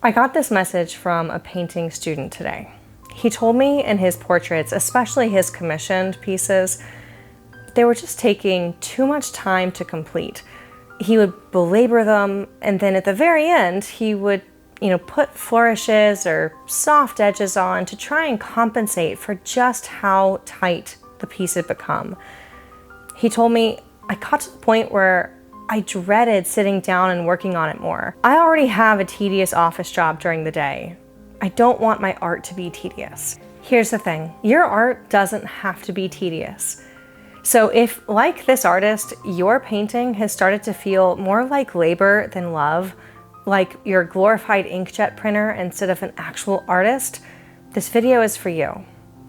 I got this message from a painting student today. He told me in his portraits, especially his commissioned pieces, they were just taking too much time to complete. He would belabor them, and then at the very end, he would, put flourishes or soft edges on to try and compensate for just how tight the piece had become. He told me, I got to the point where I dreaded sitting down and working on it more. I already have a tedious office job during the day. I don't want my art to be tedious. Here's the thing, your art doesn't have to be tedious. So if, like this artist, your painting has started to feel more like labor than love, like your glorified inkjet printer instead of an actual artist, this video is for you.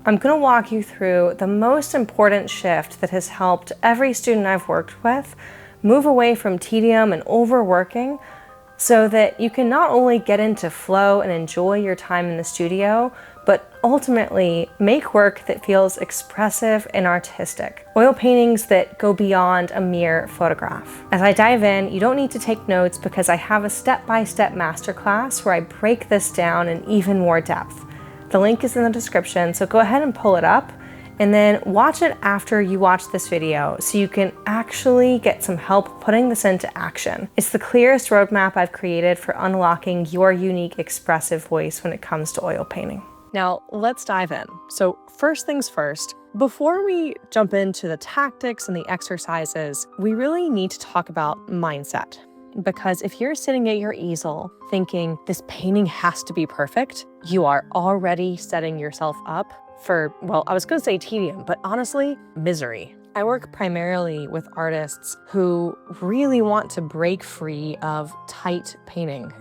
I'm gonna walk you through the most important shift that has helped every student I've worked with move away from tedium and overworking so that you can not only get into flow and enjoy your time in the studio, but ultimately make work that feels expressive and artistic. Oil paintings that go beyond a mere photograph. As I dive in, you don't need to take notes because I have a step-by-step masterclass where I break this down in even more depth. The link is in the description, so go ahead and pull it up and then watch it after you watch this video so you can actually get some help putting this into action. It's the clearest roadmap I've created for unlocking your unique expressive voice when it comes to oil painting. Now, let's dive in. So first things first, before we jump into the tactics and the exercises, we really need to talk about mindset. Because if you're sitting at your easel thinking this painting has to be perfect, you are already setting yourself up for, well, I was gonna say tedium, but honestly, misery. I work primarily with artists who really want to break free of tight painting,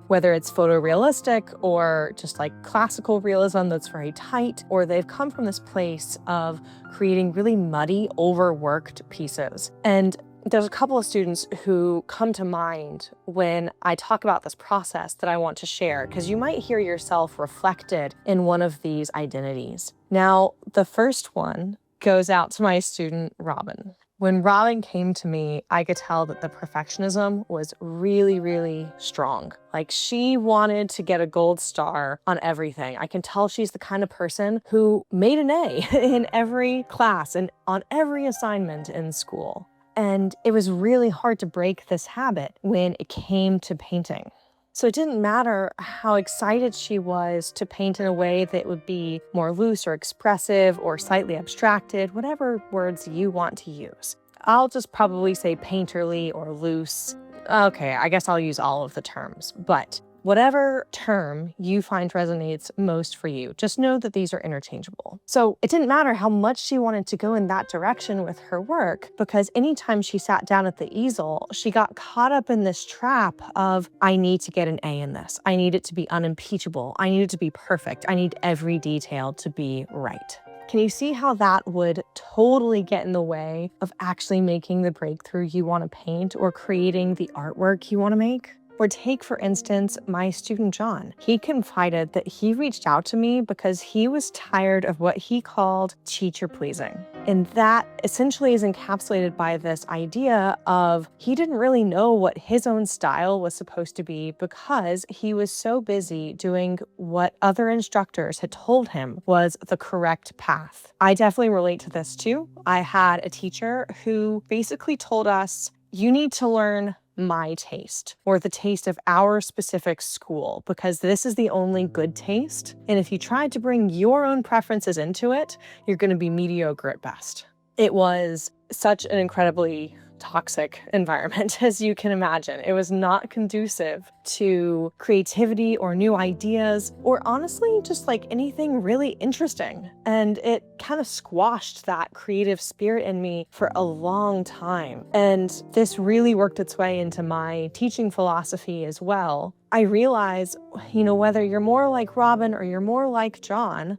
whether it's photorealistic or just like classical realism that's very tight, or they've come from this place of creating really muddy, overworked pieces. And there's a couple of students who come to mind when I talk about this process that I want to share, because you might hear yourself reflected in one of these identities. Now, the first one goes out to my student, Robin. When Robin came to me, I could tell that the perfectionism was really, really strong. Like, she wanted to get a gold star on everything. I can tell she's the kind of person who made an A in every class and on every assignment in school. And it was really hard to break this habit when it came to painting. So it didn't matter how excited she was to paint in a way that would be more loose or expressive or slightly abstracted, whatever words you want to use. I'll just probably say painterly or loose. Okay, I guess I'll use all of the terms, but whatever term you find resonates most for you, just know that these are interchangeable. So it didn't matter how much she wanted to go in that direction with her work, because anytime she sat down at the easel, she got caught up in this trap of, I need to get an A in this. I need it to be unimpeachable. I need it to be perfect. I need every detail to be right. Can you see how that would totally get in the way of actually making the breakthrough you want to paint or creating the artwork you want to make? Or take, for instance, my student John. He confided that he reached out to me because he was tired of what he called teacher pleasing. And that essentially is encapsulated by this idea of he didn't really know what his own style was supposed to be because he was so busy doing what other instructors had told him was the correct path. I definitely relate to this too. I had a teacher who basically told us, you need to learn my taste or the taste of our specific school because this is the only good taste. And if you try to bring your own preferences into it, you're going to be mediocre at best. It was such an incredibly toxic environment, as you can imagine. It was not conducive to creativity or new ideas, or honestly, just like anything really interesting. And it kind of squashed that creative spirit in me for a long time. And this really worked its way into my teaching philosophy as well. I realize, whether you're more like Robin or you're more like John,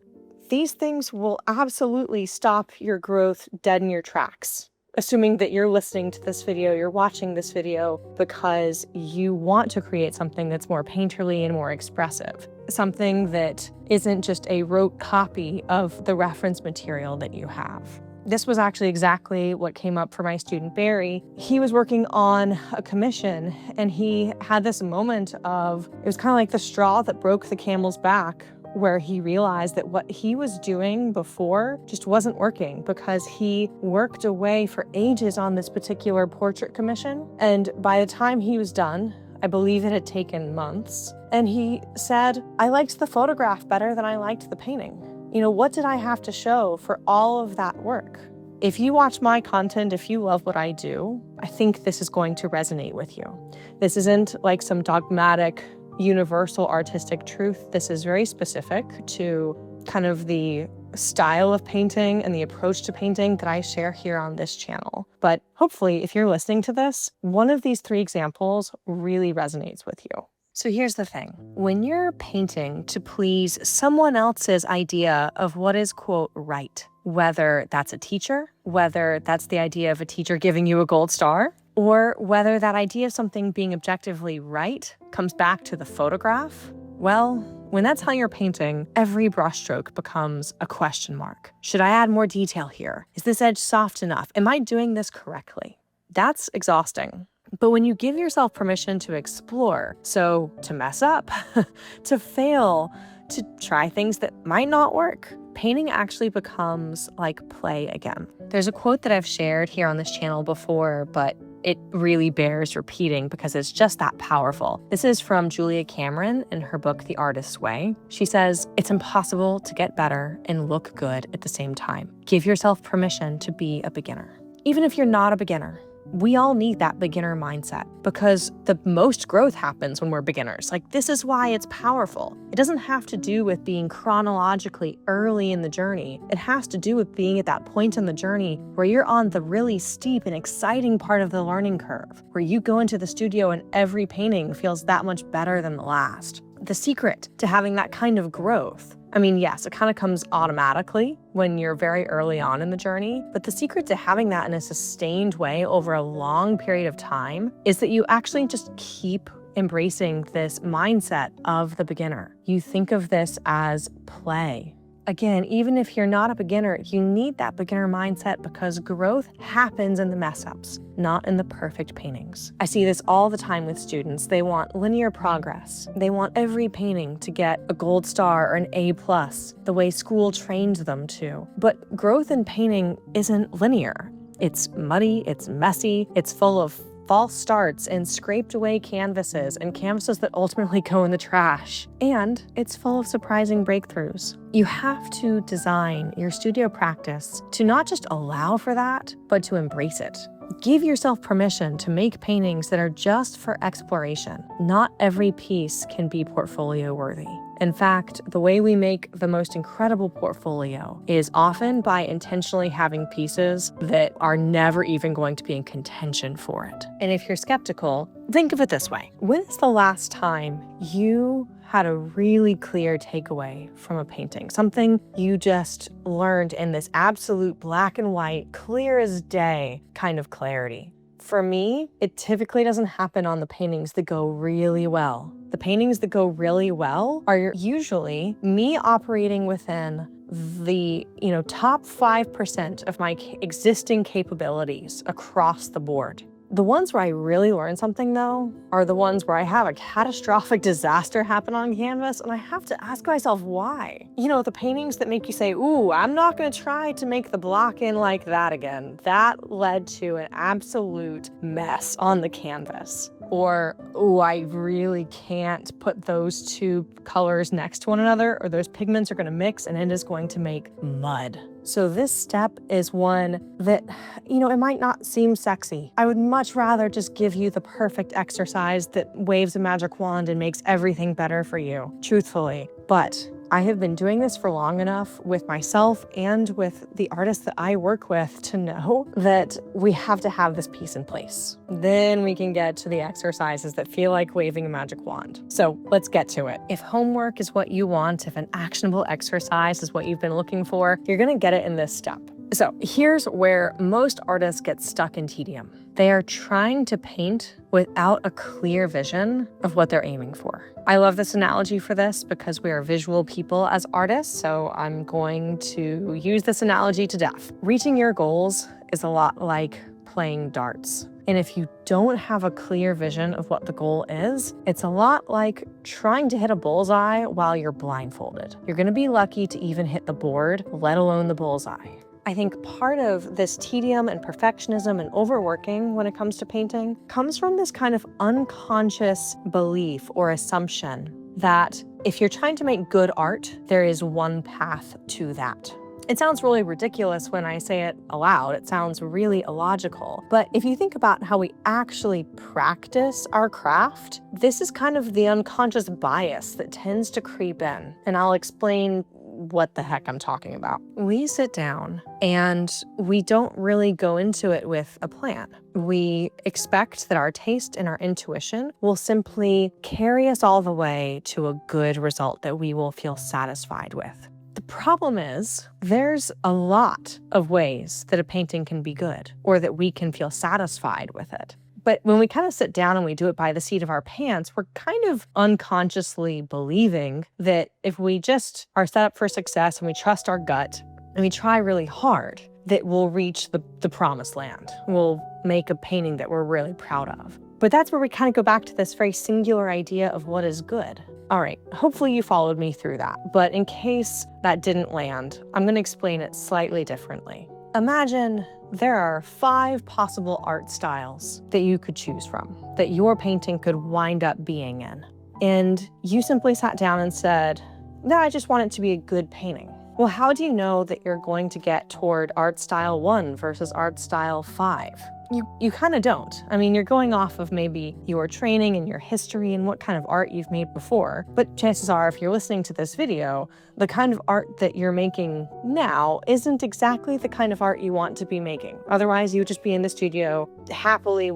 these things will absolutely stop your growth dead in your tracks. Assuming that you're listening to this video, you're watching this video because you want to create something that's more painterly and more expressive. Something that isn't just a rote copy of the reference material that you have. This was actually exactly what came up for my student Barry. He was working on a commission and he had this moment of, it was kind of like the straw that broke the camel's back, where he realized that what he was doing before just wasn't working because he worked away for ages on this particular portrait commission. And by the time he was done, I believe it had taken months, and he said, I liked the photograph better than I liked the painting. What did I have to show for all of that work? If you watch my content, if you love what I do, I think this is going to resonate with you. This isn't like some dogmatic, universal artistic truth. This is very specific to kind of the style of painting and the approach to painting that I share here on this channel. But hopefully, if you're listening to this, one of these 3 examples really resonates with you. So here's the thing. When you're painting to please someone else's idea of what is, quote, right, whether that's a teacher, whether that's the idea of a teacher giving you a gold star, or whether that idea of something being objectively right comes back to the photograph, well, when that's how you're painting, every brushstroke becomes a question mark. Should I add more detail here? Is this edge soft enough? Am I doing this correctly? That's exhausting. But when you give yourself permission to explore, so to mess up, to fail, to try things that might not work, painting actually becomes like play again. There's a quote that I've shared here on this channel before, but it really bears repeating because it's just that powerful. This is from Julia Cameron in her book, The Artist's Way. She says, it's impossible to get better and look good at the same time. Give yourself permission to be a beginner. Even if you're not a beginner, we all need that beginner mindset because the most growth happens when we're beginners. Like, this is why it's powerful. It doesn't have to do with being chronologically early in the journey. It has to do with being at that point in the journey where you're on the really steep and exciting part of the learning curve, where you go into the studio and every painting feels that much better than the last. The secret to having that kind of growth, I mean, yes, it kind of comes automatically when you're very early on in the journey, but the secret to having that in a sustained way over a long period of time is that you actually just keep embracing this mindset of the beginner. You think of this as play. Again, even if you're not a beginner, you need that beginner mindset because growth happens in the mess-ups, not in the perfect paintings. I see this all the time with students. They want linear progress. They want every painting to get a gold star or an A+, the way school trained them to. But growth in painting isn't linear. It's muddy, it's messy, it's full of false starts and scraped away canvases and canvases that ultimately go in the trash. And it's full of surprising breakthroughs. You have to design your studio practice to not just allow for that, but to embrace it. Give yourself permission to make paintings that are just for exploration. Not every piece can be portfolio worthy. In fact, the way we make the most incredible portfolio is often by intentionally having pieces that are never even going to be in contention for it. And if you're skeptical, think of it this way. When is the last time you had a really clear takeaway from a painting? Something you just learned in this absolute black and white, clear as day kind of clarity. For me, it typically doesn't happen on the paintings that go really well. The paintings that go really well are usually me operating within the top 5% of my existing capabilities across the board. The ones where I really learn something, though, are the ones where I have a catastrophic disaster happen on canvas, and I have to ask myself why. The paintings that make you say, ooh, I'm not gonna try to make the block in like that again. That led to an absolute mess on the canvas. Or, ooh, I really can't put those 2 colors next to one another, or those pigments are gonna mix and it is going to make mud. So this step is one that, it might not seem sexy. I would much rather just give you the perfect exercise that waves a magic wand and makes everything better for you, truthfully. But I have been doing this for long enough with myself and with the artists that I work with to know that we have to have this piece in place. Then we can get to the exercises that feel like waving a magic wand. So let's get to it. If homework is what you want, if an actionable exercise is what you've been looking for, you're gonna get it in this step. So here's where most artists get stuck in tedium. They are trying to paint without a clear vision of what they're aiming for. I love this analogy for this because we are visual people as artists, so I'm going to use this analogy to death. Reaching your goals is a lot like playing darts. And if you don't have a clear vision of what the goal is, it's a lot like trying to hit a bullseye while you're blindfolded. You're gonna be lucky to even hit the board, let alone the bullseye. I think part of this tedium and perfectionism and overworking when it comes to painting comes from this kind of unconscious belief or assumption that if you're trying to make good art, there is one path to that. It sounds really ridiculous when I say it aloud. It sounds really illogical. But if you think about how we actually practice our craft, this is kind of the unconscious bias that tends to creep in. And I'll explain what the heck I'm talking about. We sit down and we don't really go into it with a plan. We expect that our taste and our intuition will simply carry us all the way to a good result that we will feel satisfied with. The problem is there's a lot of ways that a painting can be good or that we can feel satisfied with it. But when we kind of sit down and we do it by the seat of our pants, we're kind of unconsciously believing that if we just are set up for success and we trust our gut and we try really hard, that we'll reach the promised land. We'll make a painting that we're really proud of. But that's where we kind of go back to this very singular idea of what is good. All right, hopefully you followed me through that. But in case that didn't land, I'm going to explain it slightly differently. Imagine there are 5 possible art styles that you could choose from, that your painting could wind up being in. And you simply sat down and said, no, I just want it to be a good painting. Well, how do you know that you're going to get toward art style 1 versus art style 5? You kind of don't. I mean, you're going off of maybe your training and your history and what kind of art you've made before. But chances are, if you're listening to this video, the kind of art that you're making now isn't exactly the kind of art you want to be making. Otherwise, you would just be in the studio happily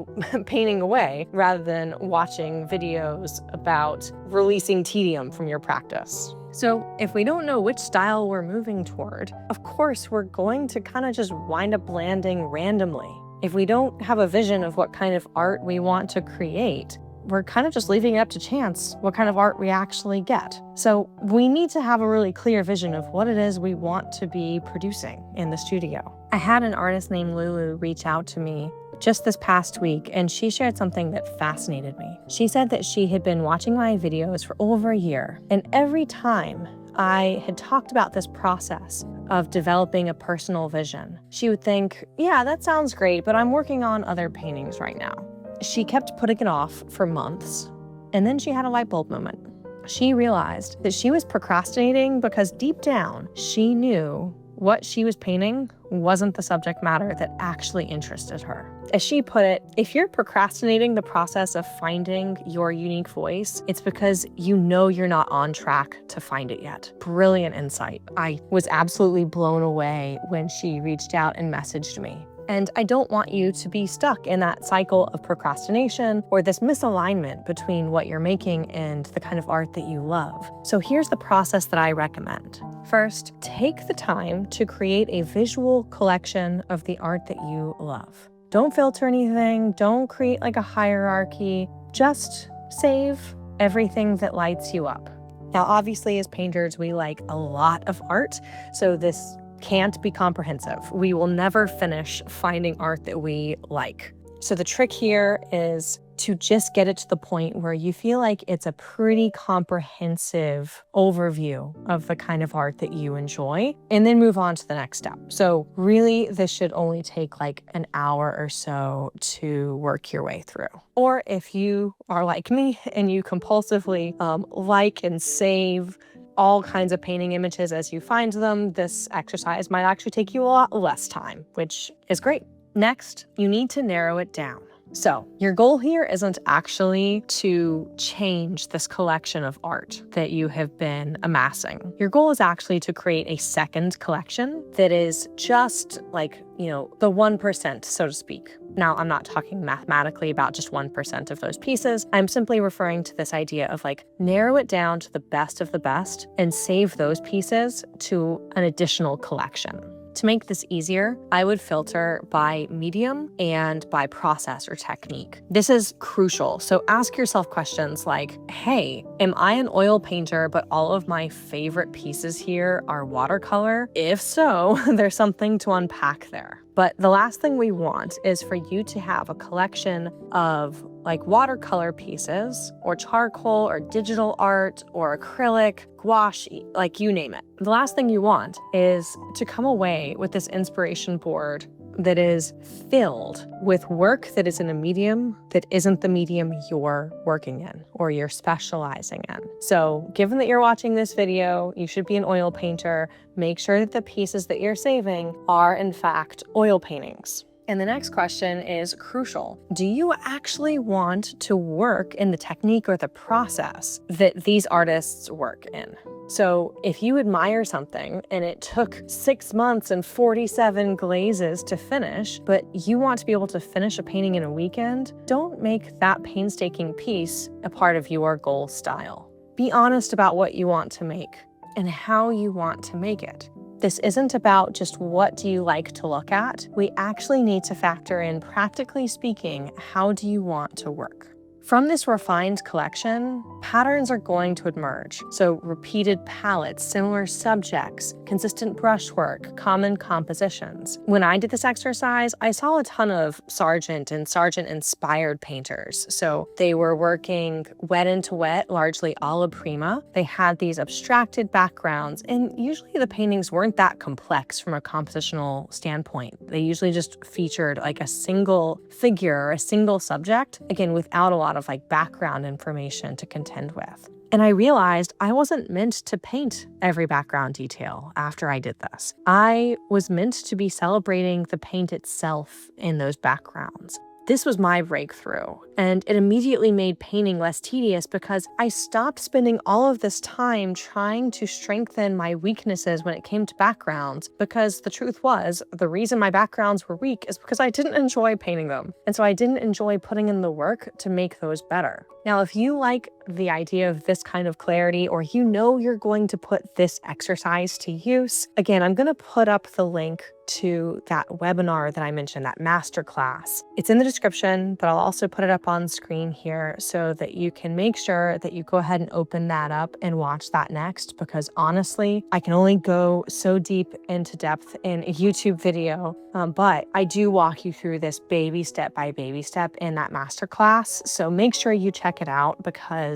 painting away rather than watching videos about releasing tedium from your practice. So if we don't know which style we're moving toward, of course, we're going to kind of just wind up landing randomly. If we don't have a vision of what kind of art we want to create, we're kind of just leaving it up to chance what kind of art we actually get. So we need to have a really clear vision of what it is we want to be producing in the studio. I had an artist named Lulu reach out to me just this past week, and she shared something that fascinated me. She said that she had been watching my videos for over a year, and every time I had talked about this process of developing a personal vision, she would think, yeah, that sounds great, but I'm working on other paintings right now. She kept putting it off for months, and then she had a light bulb moment. She realized that she was procrastinating because deep down, she knew what she was painting wasn't the subject matter that actually interested her. As she put it, if you're procrastinating the process of finding your unique voice, it's because you know you're not on track to find it yet. Brilliant insight. I was absolutely blown away when she reached out and messaged me. And I don't want you to be stuck in that cycle of procrastination or this misalignment between what you're making and the kind of art that you love. So here's the process that I recommend. First, take the time to create a visual collection of the art that you love. Don't filter anything, don't create like a hierarchy, just save everything that lights you up. Now, obviously, as painters, we like a lot of art, so this can't be comprehensive. We will never finish finding art that we like. So the trick here is to just get it to the point where you feel like it's a pretty comprehensive overview of the kind of art that you enjoy, and then move on to the next step. So really, this should only take like an hour or so to work your way through. Or if you are like me and you compulsively like and save all kinds of painting images as you find them, this exercise might actually take you a lot less time, which is great. Next, you need to narrow it down. So your goal here isn't actually to change this collection of art that you have been amassing. Your goal is actually to create a second collection that is just like, the 1%, so to speak. Now, I'm not talking mathematically about just 1% of those pieces. I'm simply referring to this idea of like narrow it down to the best of the best and save those pieces to an additional collection. To make this easier, I would filter by medium and by process or technique. This is crucial, so ask yourself questions like, hey, am I an oil painter but all of my favorite pieces here are watercolor? If so, there's something to unpack there. But the last thing we want is for you to have a collection of like watercolor pieces or charcoal or digital art or acrylic, gouache, like you name it. The last thing you want is to come away with this inspiration board that is filled with work that is in a medium that isn't the medium you're working in or you're specializing in. So given that you're watching this video, you should be an oil painter. Make sure that the pieces that you're saving are in fact oil paintings. And the next question is crucial. Do you actually want to work in the technique or the process that these artists work in? So if you admire something and it took 6 months and 47 glazes to finish, but you want to be able to finish a painting in a weekend, don't make that painstaking piece a part of your goal style. Be honest about what you want to make and how you want to make it. This isn't about just what do you like to look at. We actually need to factor in, practically speaking, how do you want to work? From this refined collection, patterns are going to emerge. So repeated palettes, similar subjects, consistent brushwork, common compositions. When I did this exercise, I saw a ton of Sargent and Sargent-inspired painters. So they were working wet into wet, largely Alla Prima. They had these abstracted backgrounds, and usually the paintings weren't that complex from a compositional standpoint. They usually just featured like a single figure or a single subject, again, without a lot of like background information to contend with. And I realized I wasn't meant to paint every background detail after I did this. I was meant to be celebrating the paint itself in those backgrounds. This was my breakthrough, and it immediately made painting less tedious because I stopped spending all of this time trying to strengthen my weaknesses when it came to backgrounds, because the truth was, the reason my backgrounds were weak is because I didn't enjoy painting them, and so I didn't enjoy putting in the work to make those better. Now, if you like the idea of this kind of clarity, or you know you're going to put this exercise to use, again, I'm going to put up the link to that webinar that I mentioned, that masterclass. It's in the description, but I'll also put it up on screen here so that you can make sure that you go ahead and open that up and watch that next, because honestly, I can only go so deep into depth in a YouTube video, but I do walk you through this baby step by baby step in that masterclass. So make sure you check it out, because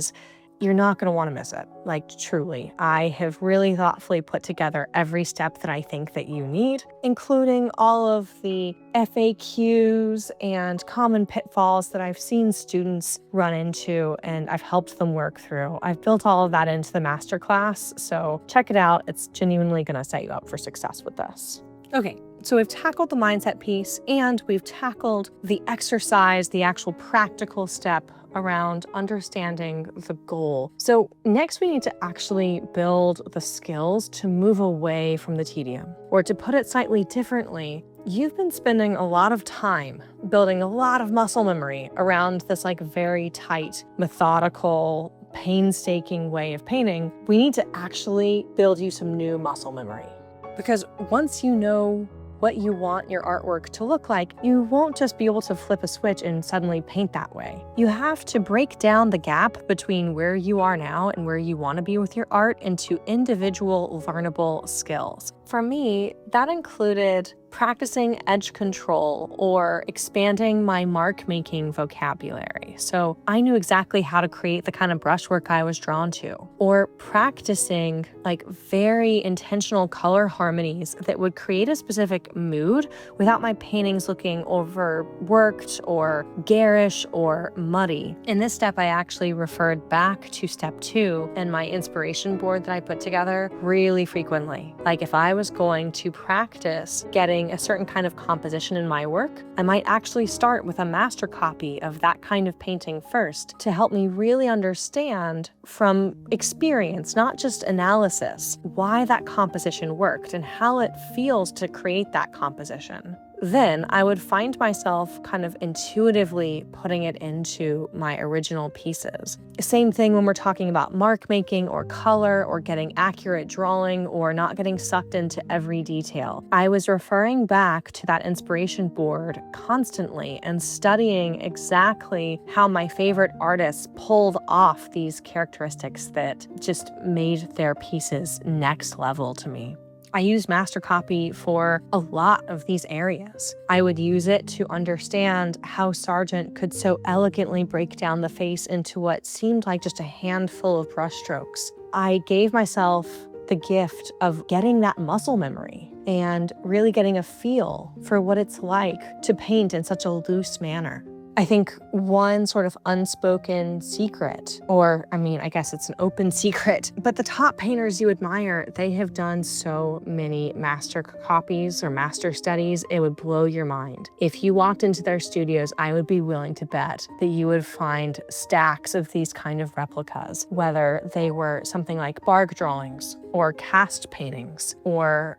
you're not going to want to miss it. Like, truly, I have really thoughtfully put together every step that I think that you need, including all of the FAQs and common pitfalls that I've seen students run into and I've helped them work through. I've built all of that into the masterclass, so check it out. It's genuinely going to set you up for success with this. Okay, so we've tackled the mindset piece and we've tackled the exercise, the actual practical step around understanding the goal. So next we need to actually build the skills to move away from the tedium. Or to put it slightly differently, you've been spending a lot of time building a lot of muscle memory around this like very tight, methodical, painstaking way of painting. We need to actually build you some new muscle memory. Because once you know what you want your artwork to look like, you won't just be able to flip a switch and suddenly paint that way. You have to break down the gap between where you are now and where you want to be with your art into individual learnable skills. For me, that included practicing edge control or expanding my mark-making vocabulary. So I knew exactly how to create the kind of brushwork I was drawn to. Or practicing like very intentional color harmonies that would create a specific mood without my paintings looking overworked or garish or muddy. In this step, I actually referred back to step 2 and my inspiration board that I put together really frequently. Like if I was going to practice getting a certain kind of composition in my work, I might actually start with a master copy of that kind of painting first to help me really understand from experience, not just analysis, why that composition worked and how it feels to create that composition. then I would find myself kind of intuitively putting it into my original pieces. Same thing when we're talking about mark making or color or getting accurate drawing or not getting sucked into every detail. I was referring back to that inspiration board constantly and studying exactly how my favorite artists pulled off these characteristics that just made their pieces next level to me. I used Mastercopy for a lot of these areas. I would use it to understand how Sargent could so elegantly break down the face into what seemed like just a handful of brushstrokes. I gave myself the gift of getting that muscle memory and really getting a feel for what it's like to paint in such a loose manner. I think one sort of unspoken secret, or I guess it's an open secret, but the top painters you admire, they have done so many master copies or master studies, it would blow your mind. If you walked into their studios, I would be willing to bet that you would find stacks of these kind of replicas, whether they were something like bark drawings or cast paintings or,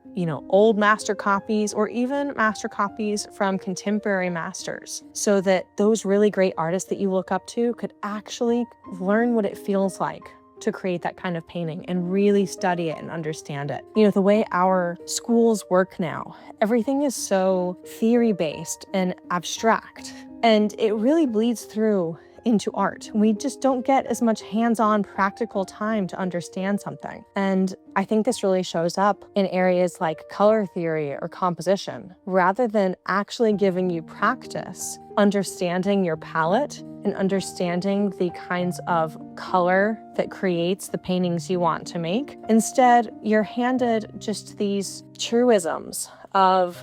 old master copies or even master copies from contemporary masters, so that those really great artists that you look up to could actually learn what it feels like to create that kind of painting and really study it and understand it. The way our schools work now, everything is so theory-based and abstract, and it really bleeds through into art. We just don't get as much hands-on practical time to understand something. And I think this really shows up in areas like color theory or composition. Rather than actually giving you practice, understanding your palette and understanding the kinds of color that creates the paintings you want to make, instead you're handed just these truisms of,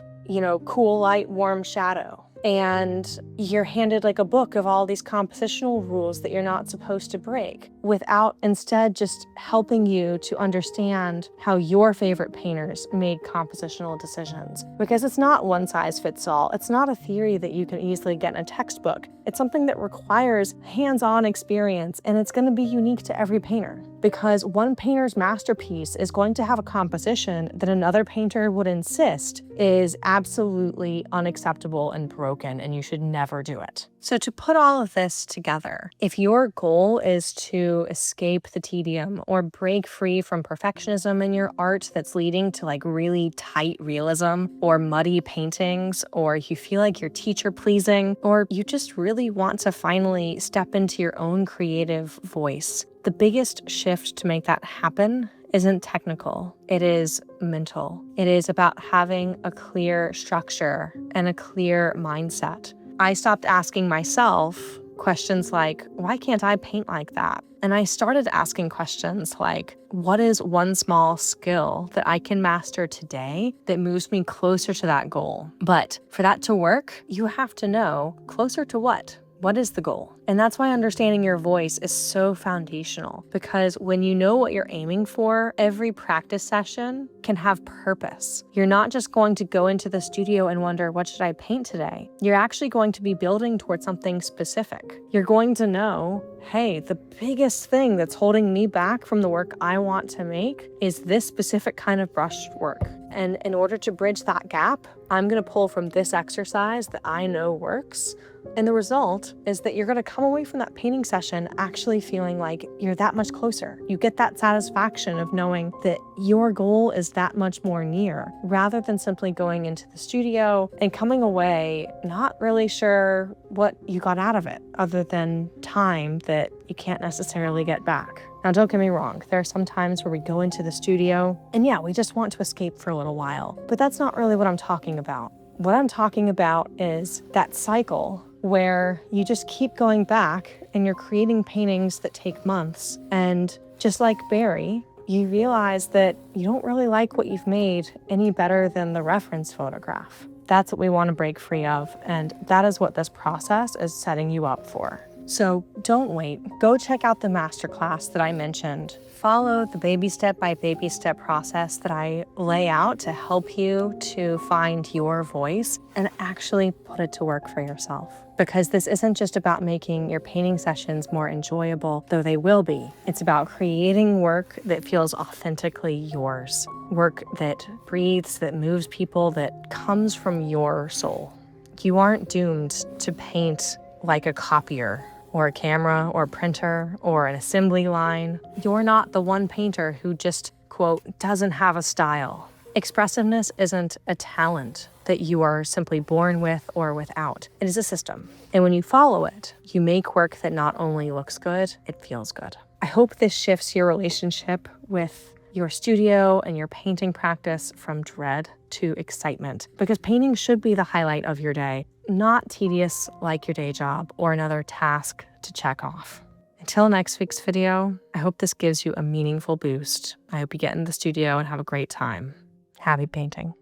cool light, warm shadow. And you're handed like a book of all these compositional rules that you're not supposed to break, without instead just helping you to understand how your favorite painters made compositional decisions. Because it's not one size fits all. It's not a theory that you can easily get in a textbook. It's something that requires hands-on experience, and it's going to be unique to every painter. Because one painter's masterpiece is going to have a composition that another painter would insist is absolutely unacceptable and broken, and you should never do it. So to put all of this together, if your goal is to escape the tedium or break free from perfectionism in your art that's leading to like really tight realism or muddy paintings, or you feel like you're teacher pleasing, or you just really want to finally step into your own creative voice, the biggest shift to make that happen isn't technical, it is mental. It is about having a clear structure and a clear mindset. I stopped asking myself questions like, why can't I paint like that? And I started asking questions like, what is one small skill that I can master today that moves me closer to that goal? But for that to work, you have to know closer to what? What is the goal? And that's why understanding your voice is so foundational, because when you know what you're aiming for, every practice session can have purpose. You're not just going to go into the studio and wonder, what should I paint today? You're actually going to be building towards something specific. You're going to know, hey, the biggest thing that's holding me back from the work I want to make is this specific kind of brush work. And in order to bridge that gap, I'm going to pull from this exercise that I know works. And the result is that you're going to come away from that painting session actually feeling like you're that much closer. You get that satisfaction of knowing that your goal is that much more near, rather than simply going into the studio and coming away not really sure what you got out of it, other than time that you can't necessarily get back. Now, don't get me wrong, there are some times where we go into the studio and we just want to escape for a little while, but that's not really what I'm talking about. What I'm talking about is that cycle where you just keep going back and you're creating paintings that take months. And just like Barry, you realize that you don't really like what you've made any better than the reference photograph. That's what we want to break free of. And that is what this process is setting you up for. So don't wait. Go check out the masterclass that I mentioned. Follow the baby step by baby step process that I lay out to help you to find your voice and actually put it to work for yourself. Because this isn't just about making your painting sessions more enjoyable, though they will be. It's about creating work that feels authentically yours. Work that breathes, that moves people, that comes from your soul. You aren't doomed to paint like a copier or a camera or printer or an assembly line. You're not the one painter who just, quote, doesn't have a style. Expressiveness isn't a talent that you are simply born with or without. It is a system. And when you follow it, you make work that not only looks good, it feels good. I hope this shifts your relationship with your studio and your painting practice from dread to excitement, because painting should be the highlight of your day, not tedious like your day job or another task to check off. Until next week's video, I hope this gives you a meaningful boost. I hope you get in the studio and have a great time. Happy painting.